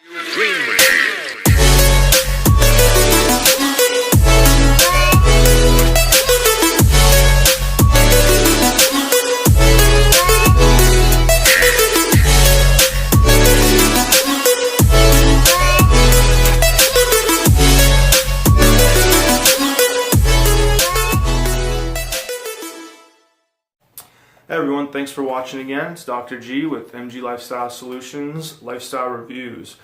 Hey everyone, thanks for watching again. It's Dr. G with MG Lifestyle Solutions, Lifestyle Reviews.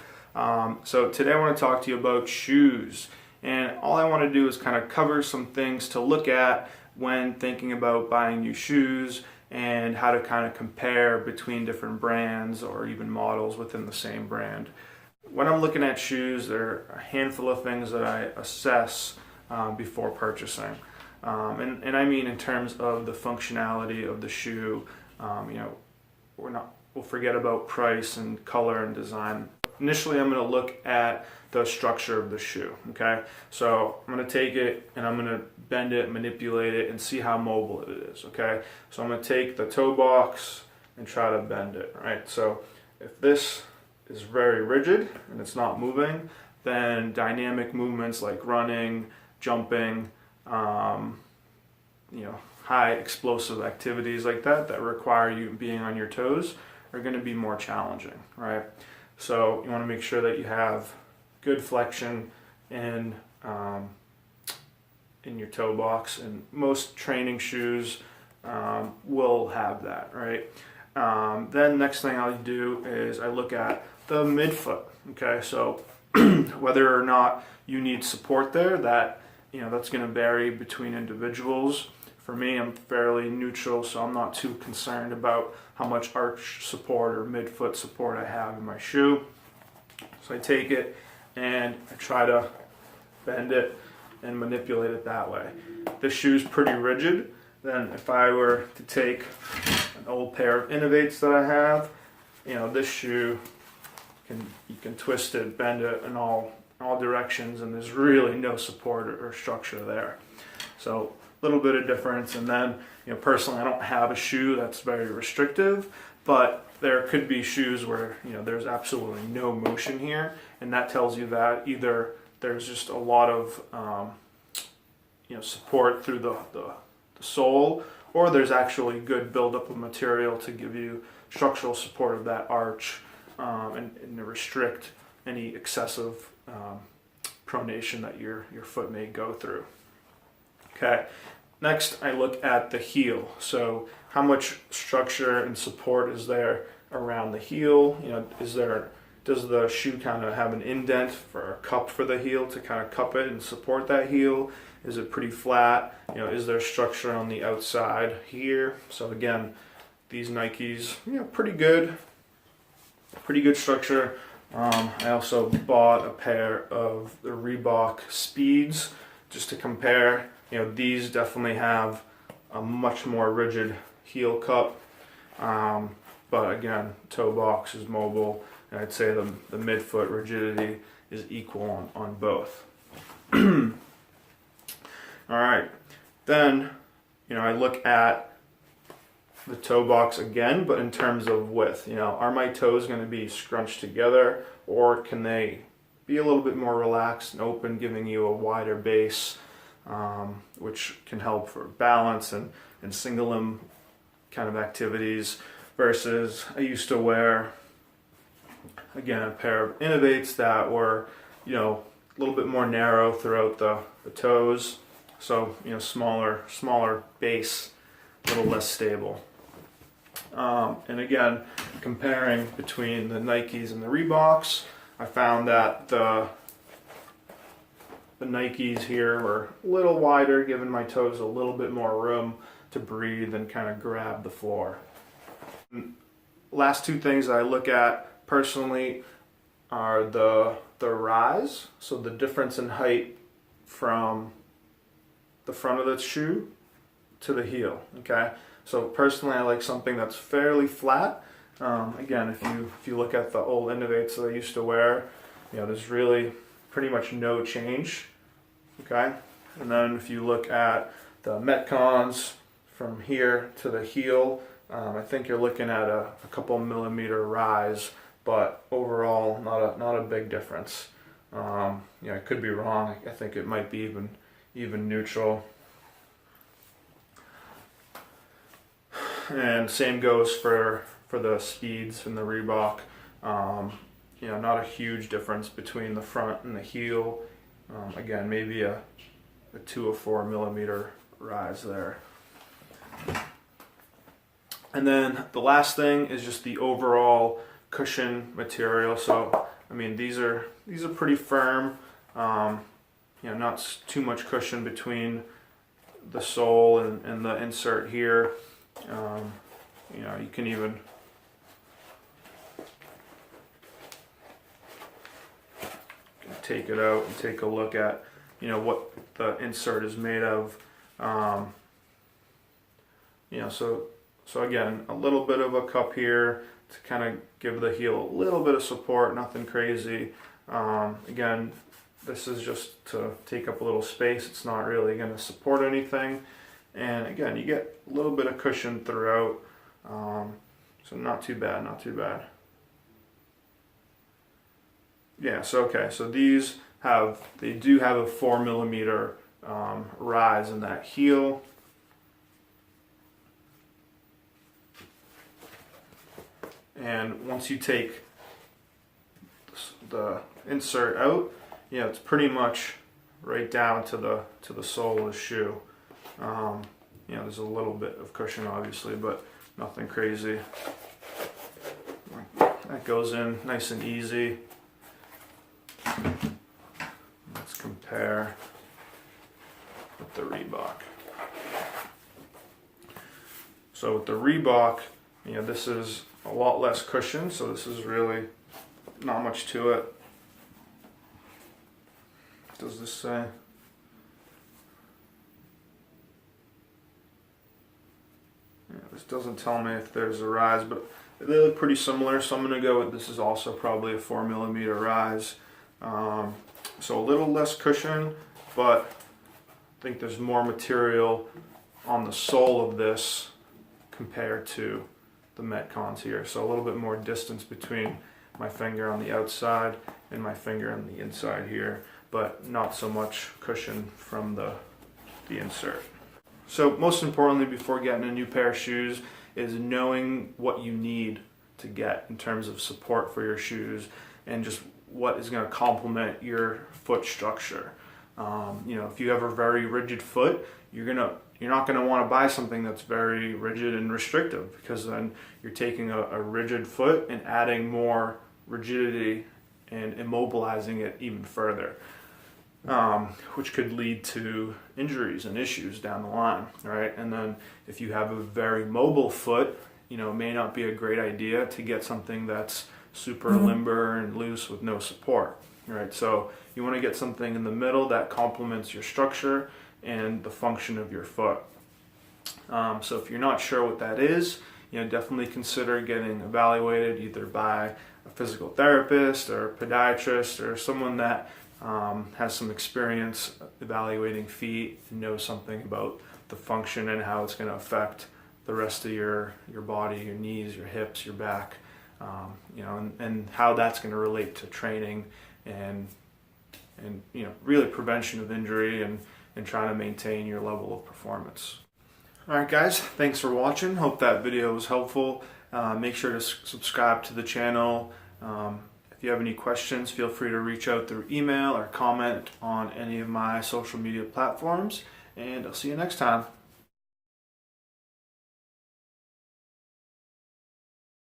So today I want to talk to you about shoes. And all I want to do is kind of cover some things to look at when thinking about buying new shoes and how to kind of compare between different brands or even models within the same brand. When I'm looking at shoes, there are a handful of things that I assess before purchasing. And I mean in terms of the functionality of the shoe. We'll forget about price and color and design. Initially, I'm going to look at the structure of the shoe. Okay, so I'm going to take it and I'm going to bend it, manipulate it, and see how mobile it is. Okay, so I'm going to take the toe box and try to bend it. Right, so if this is very rigid and it's not moving, then dynamic movements like running, jumping, high explosive activities like that require you being on your toes are going to be more challenging, right? So you want to make sure that you have good flexion in your toe box, and most training shoes will have that, right? Then next thing I do is I look at the midfoot. Okay, so whether or not you need support there, that's going to vary between individuals. For me, I'm fairly neutral, so I'm not too concerned about how much arch support or midfoot support I have in my shoe. So I take it and I try to bend it and manipulate it that way. This shoe's pretty rigid. Then if I were to take an old pair of Innovates that I have, this shoe, you can twist it, bend it in all directions, and there's really no support or structure there. So a little bit of difference. And then, personally, I don't have a shoe that's very restrictive, but there could be shoes where, there's absolutely no motion here, and that tells you that either there's just a lot of, support through the sole, or there's actually good buildup of material to give you structural support of that arch and to restrict any excessive pronation that your foot may go through. Okay, next I look at the heel. So how much structure and support is there around the heel? Does the shoe kind of have an indent for a cup for the heel to kind of cup it and support that heel? Is it pretty flat? Is there structure on the outside here? So again, these Nikes, pretty good structure. I also bought a pair of the Reebok Speeds just to compare. These definitely have a much more rigid heel cup, but again, toe box is mobile, and I'd say the midfoot rigidity is equal on both. All right, then I look at the toe box again, but in terms of width. Are my toes going to be scrunched together, or can they be a little bit more relaxed and open, giving you a wider base, which can help for balance and single limb kind of activities, versus I used to wear, again, a pair of Innovates that were, a little bit more narrow throughout the toes, so, smaller base, a little less stable. And again, comparing between the Nikes and the Reeboks, I found that the Nikes here were a little wider, giving my toes a little bit more room to breathe and kind of grab the floor. Last two things that I look at personally are the rise, so the difference in height from the front of the shoe to the heel. Okay, so personally I like something that's fairly flat. Again, if you look at the old Innovates that I used to wear, there's really pretty much no change. Okay, and then if you look at the Metcons from here to the heel, I think you're looking at a couple millimeter rise, but overall not a big difference. I could be wrong. I think it might be even neutral. And same goes for the speeds in the Reebok. Not a huge difference between the front and the heel. Again, maybe a 2 or 4 millimeter rise there. And then the last thing is just the overall cushion material. So I mean, these are pretty firm. Not too much cushion between the sole and the insert here. You can even take it out and take a look at what the insert is made of. So again, a little bit of a cup here to kind of give the heel a little bit of support, nothing crazy. Again, this is just to take up a little space. It's not really going to support anything. And again, you get a little bit of cushion throughout. So not too bad, not too bad. Yeah, so okay, so these do have a 4 millimeter rise in that heel. And once you take the insert out, it's pretty much right down to the sole of the shoe. There's a little bit of cushion obviously, but nothing crazy. That goes in nice and easy. Let's compare with the Reebok. So with the Reebok, this is a lot less cushion, so this is really not much to it. What does this say? This doesn't tell me if there's a rise, but they look pretty similar, so I'm going to go with this is also probably a 4 millimeter rise. So a little less cushion, but I think there's more material on the sole of this compared to the Metcons here. So a little bit more distance between my finger on the outside and my finger on the inside here, but not so much cushion from the insert. So most importantly, before getting a new pair of shoes, is knowing what you need to get in terms of support for your shoes and just what is going to complement your foot structure. If you have a very rigid foot, you're not going to want to buy something that's very rigid and restrictive, because then you're taking a rigid foot and adding more rigidity and immobilizing it even further, which could lead to injuries and issues down the line, right? And then if you have a very mobile foot, it may not be a great idea to get something that's super limber and loose with no support, right? So you want to get something in the middle that complements your structure and the function of your foot. So if you're not sure what that is, definitely consider getting evaluated either by a physical therapist or a podiatrist or someone that has some experience evaluating feet and knows something about the function and how it's going to affect the rest of your body, your knees, your hips, your back, and how that's going to relate to training and really prevention of injury and trying to maintain your level of performance. Alright guys, thanks for watching. Hope that video was helpful. Make sure to subscribe to the channel. If you have any questions, feel free to reach out through email or comment on any of my social media platforms, and I'll see you next time.